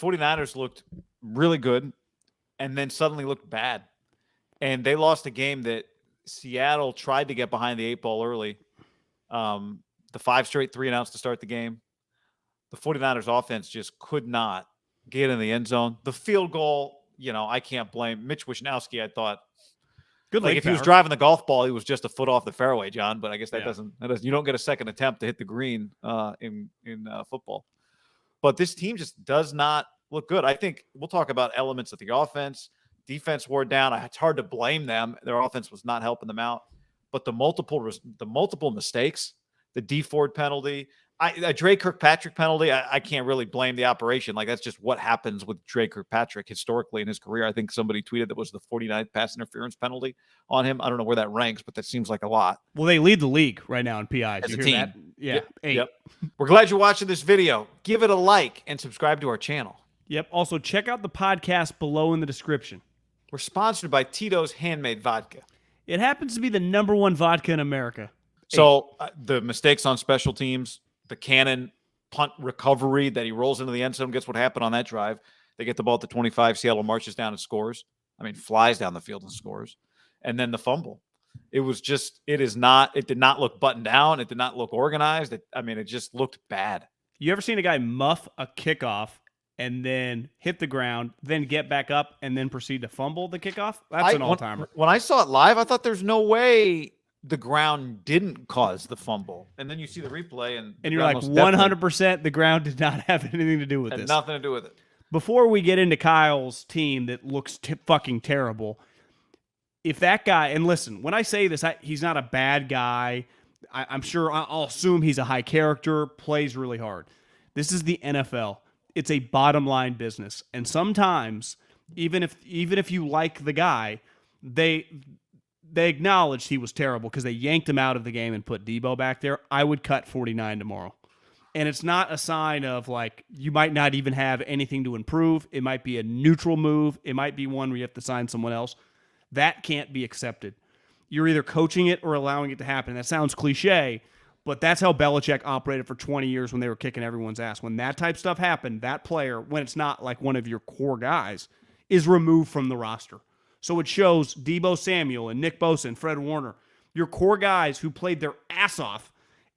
49ers looked really good and then suddenly looked bad. And they lost a game that Seattle tried to get behind the 8 ball early. The 5 straight 3-and-outs to start the game. The 49ers offense just could not get in the end zone. The field goal, I can't blame Mitch Wishnowsky. I thought good. Like if he was driving the golf ball, he was just a foot off the fairway, John. But I guess that doesn't. You don't get a second attempt to hit the green in football. But this team just does not look good. I think we'll talk about elements of the offense. Defense wore down. It's hard to blame them. Their offense was not helping them out. But the multiple mistakes, the D Ford penalty, a Trey Kirkpatrick penalty, I can't really blame the operation. Like, that's just what happens with Trey Kirkpatrick historically in his career. I think somebody tweeted that was the 49th pass interference penalty on him. I don't know where that ranks, but that seems like a lot. Well, they lead the league right now in PI. As a team. That? Yeah, 8. Yep. We're glad you're watching this video. Give it a like and subscribe to our channel. Yep. Also, check out the podcast below in the description. We're sponsored by Tito's Handmade Vodka. It happens to be the #1 vodka in America. So the mistakes on special teams, the Cannon punt recovery that he rolls into the end zone. Guess what happened on that drive? They get the ball at the 25. Seattle marches down and scores. Flies down the field and scores. And then the fumble. It did not look buttoned down. It did not look organized. It just looked bad. You ever seen a guy muff a kickoff and then hit the ground, then get back up, and then proceed to fumble the kickoff? That's an all-timer. When I saw it live, I thought there's no way the ground didn't cause the fumble. And then you see the replay, and you're like, 100% the ground did not have anything to do with this. Had nothing to do with it. Before we get into Kyle's team that looks fucking terrible, if that guy, and listen, when I say this, he's not a bad guy. I'm sure, I'll assume he's a high character, plays really hard. This is the NFL. It's a bottom line business. And sometimes, even if you like the guy, they acknowledged he was terrible because they yanked him out of the game and put Debo back there. I would cut 49 tomorrow. And it's not a sign of, like, you might not even have anything to improve. It might be a neutral move. It might be one where you have to sign someone else. That can't be accepted. You're either coaching it or allowing it to happen. That sounds cliche, but that's how Belichick operated for 20 years when they were kicking everyone's ass. When that type of stuff happened, that player, when it's not like one of your core guys, is removed from the roster. So it shows Debo Samuel and Nick Bosa and Fred Warner, your core guys who played their ass off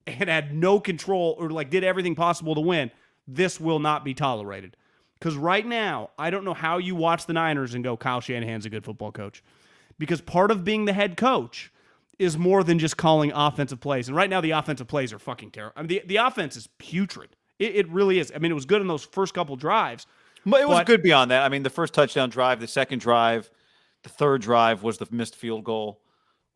and had no control or did everything possible to win. This will not be tolerated. Because right now, I don't know how you watch the Niners and go, Kyle Shanahan's a good football coach. Because part of being the head coach is more than just calling offensive plays. And right now, the offensive plays are fucking terrible. The offense is putrid. It really is. It was good in those first couple drives. But it was good beyond that. The first touchdown drive, the second drive, the third drive was the missed field goal.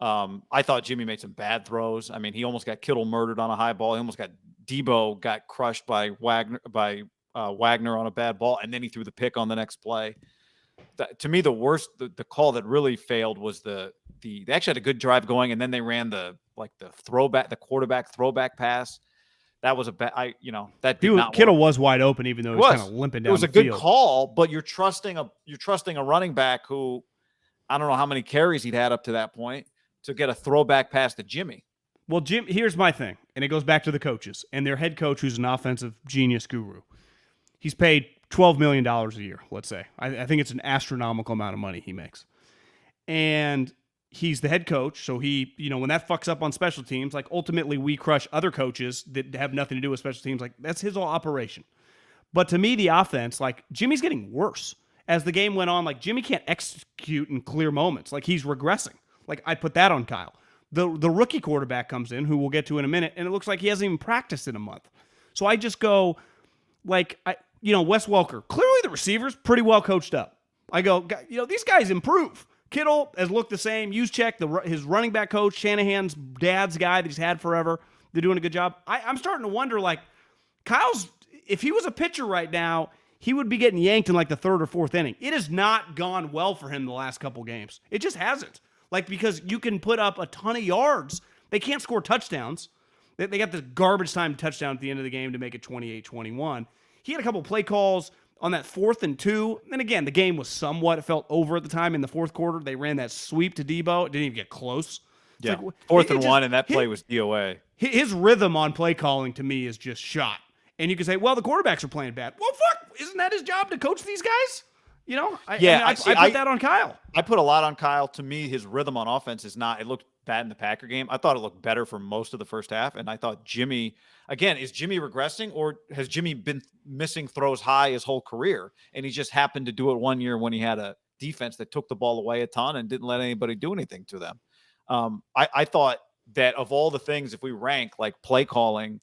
I thought Jimmy made some bad throws. He almost got Kittle murdered on a high ball. He almost got Debo got crushed by Wagner on a bad ball, and then he threw the pick on the next play. To me, the worst, the call that really failed was they actually had a good drive going, and then they ran the quarterback throwback pass. That was a bad. That did not Kittle work. was wide open, even though he was kind of limping down. It was the a good field. call, but you're trusting a running back who, I don't know how many carries he'd had up to that point to get a throwback pass to Jimmy. Well, Jim, here's my thing, and it goes back to the coaches and their head coach, who's an offensive genius guru. He's paid $12 million a year, let's say. I think it's an astronomical amount of money he makes. And he's the head coach, so he, when that fucks up on special teams, ultimately we crush other coaches that have nothing to do with special teams. That's his whole operation. But to me, the offense, Jimmy's getting worse. As the game went on, Jimmy can't execute in clear moments. He's regressing. I put that on Kyle. The rookie quarterback comes in, who we'll get to in a minute, and it looks like he hasn't even practiced in a month. So I just go, Wes Welker, clearly the receivers pretty well coached up. I go, these guys improve. Kittle has looked the same. Juszczyk, his running back coach, Shanahan's dad's guy that he's had forever, they're doing a good job. I'm starting to wonder, Kyle's, if he was a pitcher right now, he would be getting yanked in the third or fourth inning. It has not gone well for him the last couple games. It just hasn't. Because you can put up a ton of yards. They can't score touchdowns. They got the garbage time touchdown at the end of the game to make it 28-21. He had a couple play calls on that 4th and 2. And again, the game was somewhat, it felt over at the time in the fourth quarter. They ran that sweep to Debo. It didn't even get close. It's yeah. 4th and 1, and that play was DOA. His rhythm on play calling to me is just shot. And you can say, well, the quarterbacks are playing bad. Well, fuck, isn't that his job to coach these guys? You know, I put that on Kyle. I put a lot on Kyle. To me, his rhythm on offense is not. It looked bad in the Packer game. I thought it looked better for most of the first half, and I thought Jimmy. Again, is Jimmy regressing, or has Jimmy been missing throws high his whole career, and he just happened to do it one year when he had a defense that took the ball away a ton and didn't let anybody do anything to them? I thought that of all the things, if we rank like play calling,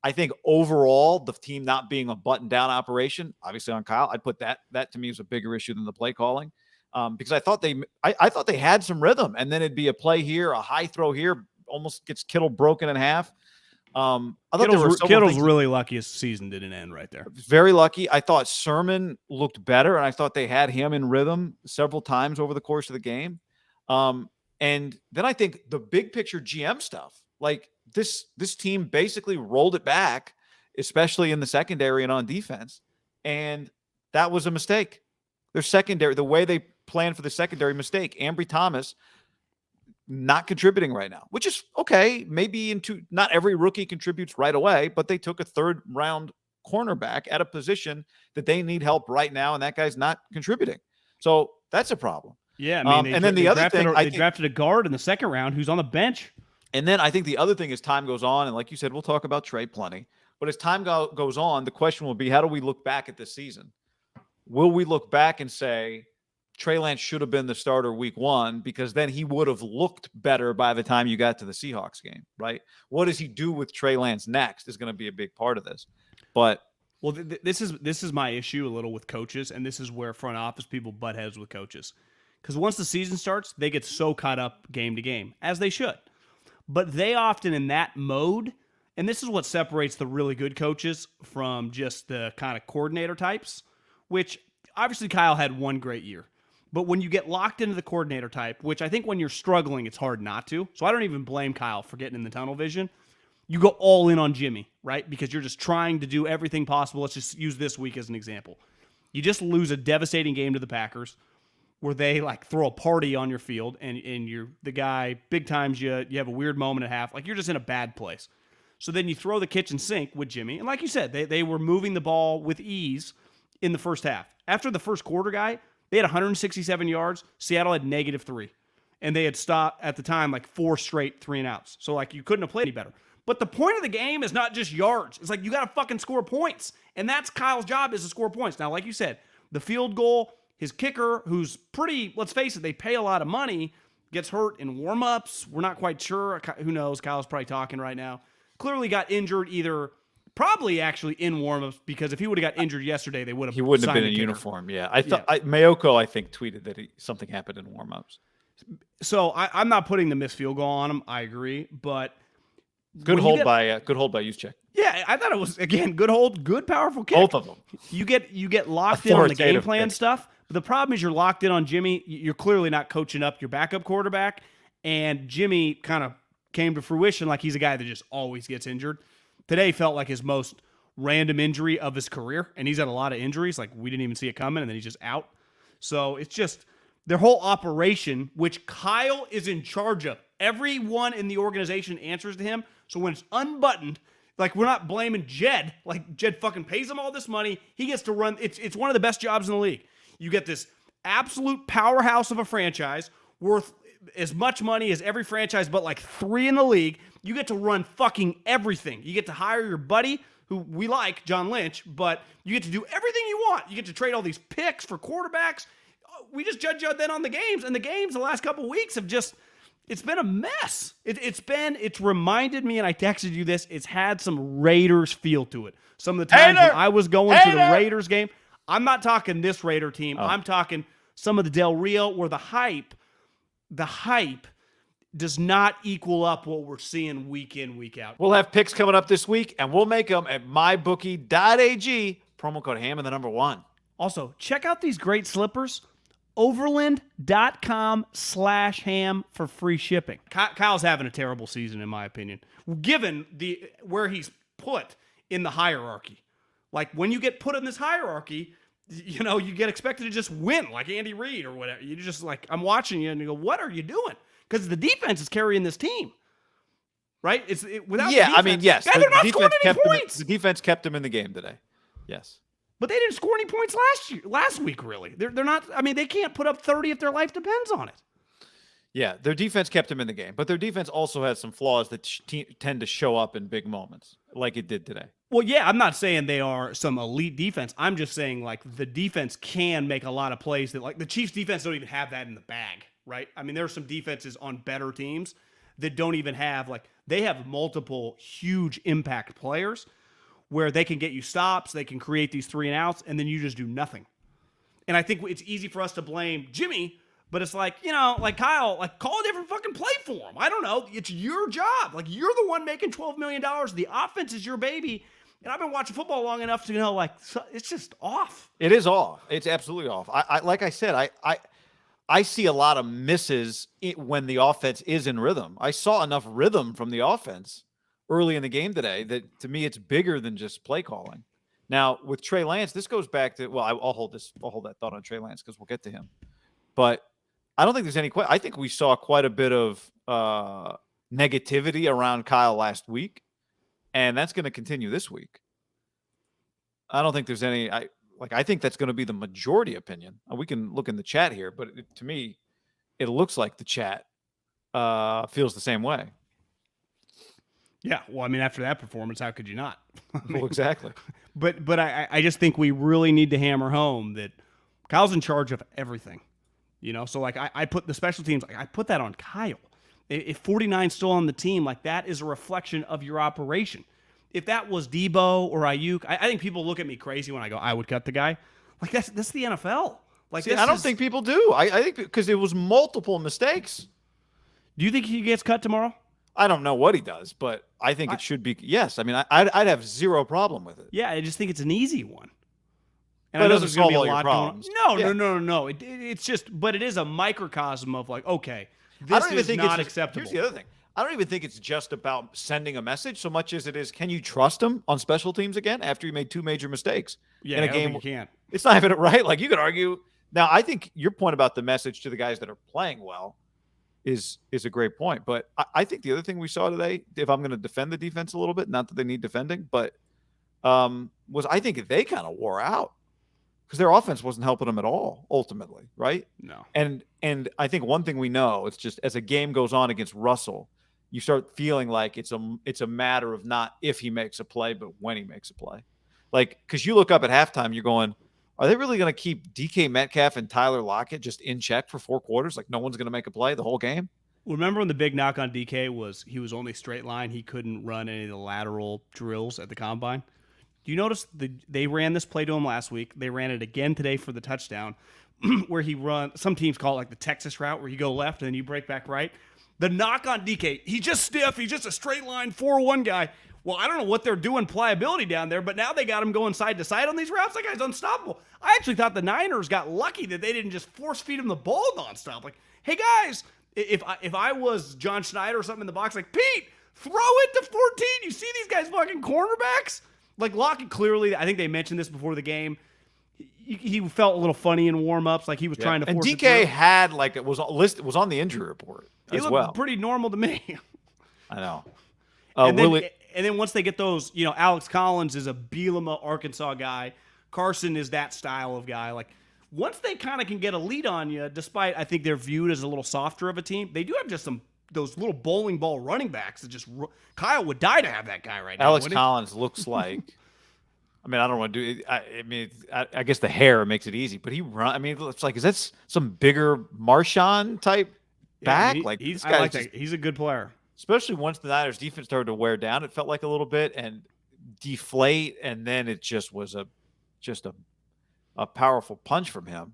I think overall the team not being a button-down operation, obviously on Kyle, I'd put that to me is a bigger issue than the play calling, because I thought they had some rhythm, and then it'd be a play here, a high throw here, almost gets Kittle broken in half. I thought Kittle's really lucky his season didn't end right there. Very lucky. I thought Sermon looked better, and I thought they had him in rhythm several times over the course of the game. And then I think the big picture GM stuff, like this team basically rolled it back, especially in the secondary and on defense. And that was a mistake. Their secondary, the way they planned for the secondary, mistake. Ambry Thomas not contributing right now, which is okay. Maybe not every rookie contributes right away, but they took a 3rd round cornerback at a position that they need help right now, and that guy's not contributing. So that's a problem. Yeah, I mean, they drafted a guard in the 2nd round who's on the bench. And then I think the other thing as time goes on, and like you said, we'll talk about Trey plenty, but as time goes on, the question will be, how do we look back at this season? Will we look back and say Trey Lance should have been the starter week 1, because then he would have looked better by the time you got to the Seahawks game, right? What does he do with Trey Lance next is going to be a big part of this. But well, this is my issue a little with coaches, and this is where front office people butt heads with coaches. Because once the season starts, they get so caught up game to game, as they should. But they often in that mode, and this is what separates the really good coaches from just the kind of coordinator types, which obviously Kyle had one great year. But when you get locked into the coordinator type, which I think when you're struggling, it's hard not to. So I don't even blame Kyle for getting in the tunnel vision. You go all in on Jimmy, right? Because you're just trying to do everything possible. Let's just use this week as an example. You just lose a devastating game to the Packers where they like throw a party on your field and you're the guy, big times you have a weird moment at half. Like you're just in a bad place. So then you throw the kitchen sink with Jimmy. And like you said, they were moving the ball with ease in the first half. After the first quarter, guy, they had 167 yards. Seattle had -3. And they had stopped, at the time, like 4 straight 3-and-outs. So, like, you couldn't have played any better. But the point of the game is not just yards. It's like you got to fucking score points. And that's Kyle's job, is to score points. Now, like you said, the field goal, his kicker, who's pretty, let's face it, they pay a lot of money, gets hurt in warm-ups. We're not quite sure. Who knows? Kyle's probably talking right now. Clearly got injured probably actually in warm-ups, because if he would have got injured yesterday, they would have. He wouldn't have been in uniform. Yeah, I thought Mayoko, I think, tweeted that something happened in warm-ups. So I'm not putting the missed field goal on him. I agree, but good hold by Juszczyk. Yeah, I thought it was, again, good hold, good powerful kick. Both of them. You get locked in on the game plan stuff. But the problem is you're locked in on Jimmy. You're clearly not coaching up your backup quarterback, and Jimmy kind of came to fruition like he's a guy that just always gets injured. Today felt like his most random injury of his career, and he's had a lot of injuries. Like, we didn't even see it coming, and then he's just out. So it's just their whole operation, which Kyle is in charge of. Everyone in the organization answers to him. So when it's unbuttoned, like, we're not blaming Jed. Like, Jed fucking pays him all this money. He gets to run. It's one of the best jobs in the league. You get this absolute powerhouse of a franchise worth as much money as every franchise but like 3 in the league. You get to run fucking everything. You get to hire your buddy, who we like, John Lynch, but you get to do everything you want. You get to trade all these picks for quarterbacks. We just judge then on the games, and the games the last couple of weeks have just, it's been a mess. It's reminded me, and I texted you this, it's had some Raiders feel to it. Some of the times when I was going to the Raiders game, I'm not talking this Raider team. I'm talking some of the Del Rio, where the hype does not equal up what we're seeing week in, week out. We'll have picks coming up this week, and we'll make them at mybookie.ag. Promo code HAM and the number 1. Also, check out these great slippers. Overland.com/ham for free shipping. Kyle's having a terrible season, in my opinion, given where he's put in the hierarchy. Like, when you get put in this hierarchy, you get expected to just win, like Andy Reid or whatever. You just, like, I'm watching you and you go, what are you doing? Because the defense is carrying this team. right? Without yeah, the defense, I mean, yes, they're not scoring any points. The defense kept them in the game today. Yes. But they didn't score any points last week, really. They're not, I mean, they can't put up 30 if their life depends on it. Yeah, their defense kept them in the game, but their defense also has some flaws that tend to show up in big moments, like it did today. Well, yeah, I'm not saying they are some elite defense. I'm just saying, like, the defense can make a lot of plays that, like, the Chiefs' defense don't even have that in the bag, right? I mean, there are some defenses on better teams that don't even have, like, they have multiple huge impact players where they can get you stops, they can create these 3-and-outs, and then you just do nothing. And I think it's easy for us to blame Jimmy, but it's like, like Kyle, like, call a different fucking play for him. I don't know. It's your job. Like, you're the one making $12 million. The offense is your baby. And I've been watching football long enough to know, like, it's just off. It is off. It's absolutely off. I like I said, I see a lot of misses when the offense is in rhythm. I saw enough rhythm from the offense early in the game today that, to me, it's bigger than just play calling. Now, with Trey Lance, this goes back to, well, I'll hold that thought on Trey Lance because we'll get to him. But I don't think there's any question. I think we saw quite a bit of negativity around Kyle last week, and that's going to continue this week. I don't think there's any. I think that's going to be the majority opinion. We can look in the chat here, but to me, it looks like the chat feels the same way. Yeah, well, I mean, after that performance, how could you not? Well, exactly. But I just think we really need to hammer home that Kyle's in charge of everything. So like I put the special teams, I put that on Kyle. If 49's still on the team, like, that is a reflection of your operation. If that was Debo or Ayuk, I think people look at me crazy when I go, I would cut the guy. Like, that's the NFL. Like, see, I don't think people do. I think because it was multiple mistakes. Do you think he gets cut tomorrow? I don't know what he does, but I think it should be. Yes, I mean, I'd have zero problem with it. Yeah, I just think it's an easy one. And but I know it doesn't solve all your problems. No. It's just, but it is a microcosm of, like, okay, this is not acceptable. Here's the other thing. I don't even think it's just about sending a message so much as it is, can you trust him on special teams again after you made 2 major mistakes in a game? You can't. It's not even right. Like, you could argue. Now, I think your point about the message to the guys that are playing well is a great point. But I think the other thing we saw today, if I'm going to defend the defense a little bit, not that they need defending, but was I think they kind of wore out because their offense wasn't helping them at all, ultimately, right? No. And I think one thing we know, it's just as a game goes on against Russell, you start feeling like it's a matter of not if he makes a play, but when he makes a play. Like, because you look up at halftime, you're going, are they really going to keep DK Metcalf and Tyler Lockett just in check for 4 quarters? Like, no one's going to make a play the whole game? Remember when the big knock on DK was he was only straight line? He couldn't run any of the lateral drills at the combine. Do you notice they ran this play to him last week? They ran it again today for the touchdown where he run. Some teams call it like the Texas route where you go left and then you break back right. The knock on DK, he's just stiff. He's just a straight line 4-1 guy. Well, I don't know what they're doing pliability down there, but now they got him going side to side on these routes. That guy's unstoppable. I actually thought the Niners got lucky that they didn't just force feed him the ball nonstop. Like, hey guys, if I was John Schneider or something in the box, like, Pete, throw it to 14. You see these guys fucking cornerbacks? Like, Lockett clearly, I think they mentioned this before the game. He felt a little funny in warm-ups, like he was trying to force it. And DK had, like, it was on the injury report as well. He looked pretty normal to me. I know. And then once they get those, Alex Collins is a Bielema, Arkansas guy. Carson is that style of guy. Like, once they kind of can get a lead on you, despite I think they're viewed as a little softer of a team, they do have just those little bowling ball running backs that just Kyle would die to have that guy right now. Alex Collins looks like. I mean, I don't want to do it. I guess the hair makes it easy, but he run. I mean, it's like, is that some bigger Marshawn type back? He's a good player. Especially once the Niners defense started to wear down, it felt like a little bit and deflate, and then it just was a powerful punch from him.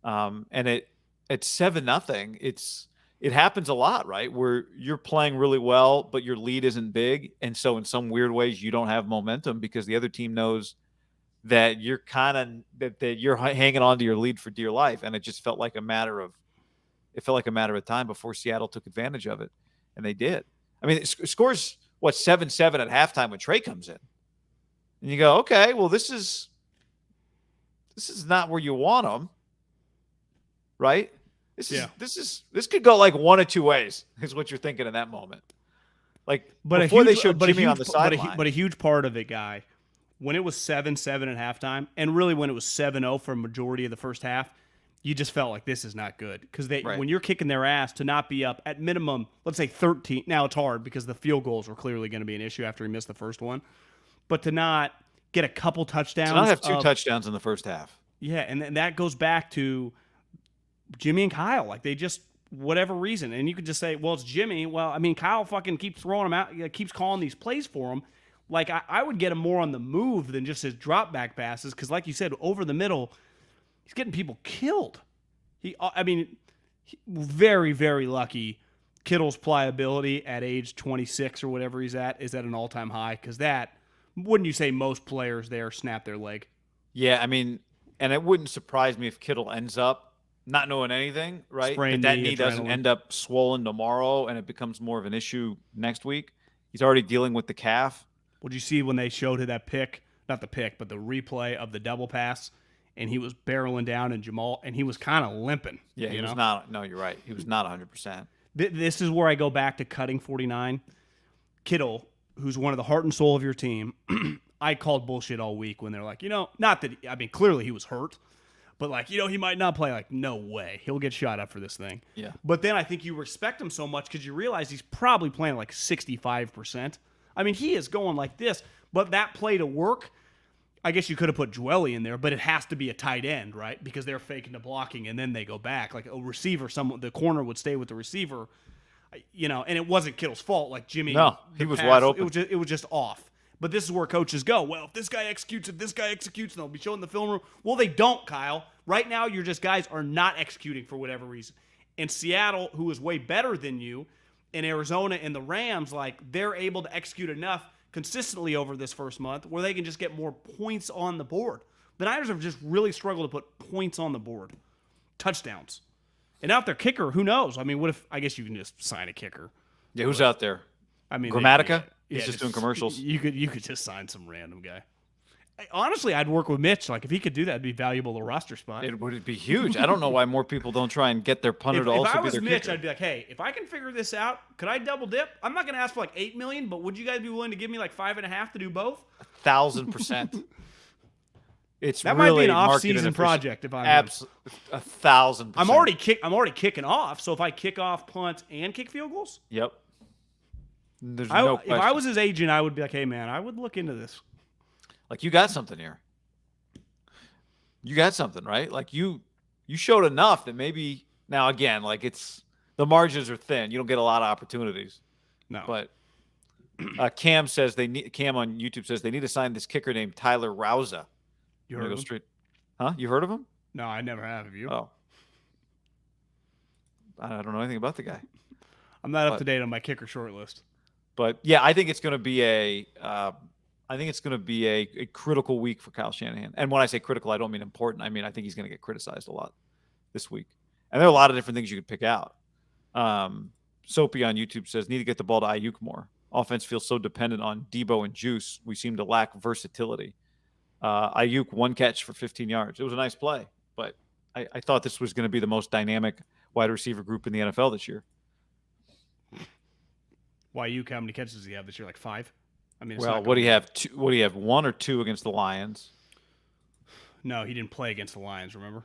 And at 7-0, it happens a lot, right? Where you're playing really well, but your lead isn't big, and so in some weird ways you don't have momentum because the other team knows that you're that you're hanging on to your lead for dear life, and it just felt like a matter of time before Seattle took advantage of it. And they did. I mean, it scores, 7-7 at halftime when Trey comes in. And you go, okay, well, this is not where you want them, right? This could go like one of two ways, is what you're thinking in that moment. Like But before they showed Jimmy on the sideline. But a huge part of it, Guy, when it was 7-7 at halftime, and really when it was 7-0 for a majority of the first half, you just felt like this is not good. Because when you're kicking their ass to not be up at minimum, let's say 13. Now it's hard because the field goals were clearly going to be an issue after he missed the first one. But to not get a couple touchdowns. To not have two touchdowns in the first half. Yeah, and that goes back to Jimmy and Kyle. Like they just, whatever reason. And you could just say, well, it's Jimmy. Well, I mean, Kyle fucking keeps throwing him out, keeps calling these plays for him. Like, I would get him more on the move than just his drop back passes. Because, like you said, over the middle, he's getting people killed. Very, very lucky. Kittle's pliability at age 26 or whatever he's at is at an all-time high. Because that, wouldn't you say most players there snap their leg? Yeah, I mean, and it wouldn't surprise me if Kittle ends up not knowing anything, right? That knee doesn't end up swollen tomorrow and it becomes more of an issue next week. He's already dealing with the calf. What did you see when they showed that pick? Not the pick, but the replay of the double pass, and he was barreling down and Jamal, and he was kind of limping. Yeah, he was not. No, you're right. He was not 100%. This is where I go back to cutting 49. Kittle, who's one of the heart and soul of your team, I called bullshit all week when they're like, not that, I mean, clearly he was hurt, but like, he might not play. Like, no way. He'll get shot up for this thing. Yeah. But then I think you respect him so much because you realize he's probably playing like 65%. I mean, he is going like this, but that play to work, I guess you could have put Dwelly in there, but it has to be a tight end, right? Because they're faking the blocking and then they go back. Like a receiver, the corner would stay with the receiver, and it wasn't Kittle's fault. Like Jimmy, no, he was wide open. It was just off. But this is where coaches go. Well, if this guy executes, and they'll be showing the film room. Well, they don't, Kyle. Right now, your guys are not executing for whatever reason. And Seattle, who is way better than you, in Arizona and the Rams, like they're able to execute enough consistently over this first month where they can just get more points on the board. The Niners have just really struggled to put points on the board, touchdowns. And now if they're kicker, who knows? I mean, what if? I guess you can just sign a kicker. Yeah, who's out there? I mean, Grammatica. He's just doing commercials. You could just sign some random guy. Honestly, I'd work with Mitch. Like, if he could do that, it'd be valuable to roster spot. It would be huge. I don't know why more people don't try and get their punter to also be their kicker. If I was Mitch, I'd be like, hey, if I can figure this out, could I double dip? I'm not going to ask for like $8 million, but would you guys be willing to give me like $5.5 million to do both? 1,000%. That might be an off-season project if I'm 1,000%. I'm already kicking off. So if I kick off, punt, and kick field goals, yep. There's no question. If I was his agent, I would be like, hey man, I would look into this. Like, you got something here. You got something, right? Like you showed enough that maybe now again, like the margins are thin. You don't get a lot of opportunities. No. But Cam on YouTube says they need to sign this kicker named Tyler Rauza. You heard of him? Huh? You heard of him? No, I never have. Have you? Oh. I don't know anything about the guy. I'm not up to date on my kicker short list. But yeah, I think it's going to be a critical week for Kyle Shanahan. And when I say critical, I don't mean important. I mean, I think he's going to get criticized a lot this week. And there are a lot of different things you could pick out. Soapy on YouTube says, need to get the ball to Ayuk more. Offense feels so dependent on Debo and Juice. We seem to lack versatility. Ayuk, 1 catch for 15 yards. It was a nice play, but I thought this was going to be the most dynamic wide receiver group in the NFL this year. Ayuk, how many catches does he have this year? Like 5? I mean, what do you have? What do you have? 1 or 2 against the Lions? No, he didn't play against the Lions. Remember?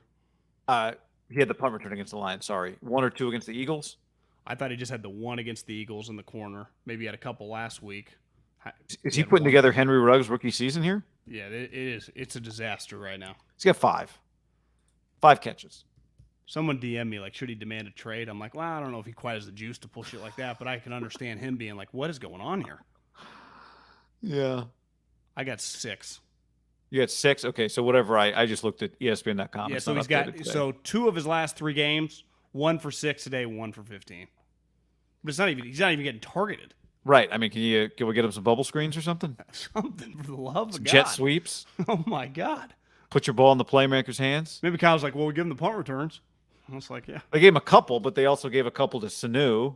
He had the punt return against the Lions. Sorry, 1 or 2 against the Eagles. I thought he just had the 1 against the Eagles in the corner. Maybe he had a couple last week. Is he putting together Henry Ruggs' rookie season here? Yeah, it is. It's a disaster right now. He's got 5 catches. Someone DM me, like, should he demand a trade? I'm like, well, I don't know if he quite has the juice to pull shit like that, but I can understand him being like, what is going on here? Yeah. I got 6. You got 6? Okay, so whatever. I just looked at ESPN.com. Yeah, so he's got 2 of his last 3 games, 1 for 6 today, 1 for 15. But he's not even getting targeted. Right. I mean, can we get him some bubble screens or something? Something, for the love of God. Jet sweeps. Oh, my God. Put your ball in the playmaker's hands. Maybe Kyle's like, well, we give him the punt returns. I was like, yeah. They gave him a couple, but they also gave a couple to Sanu.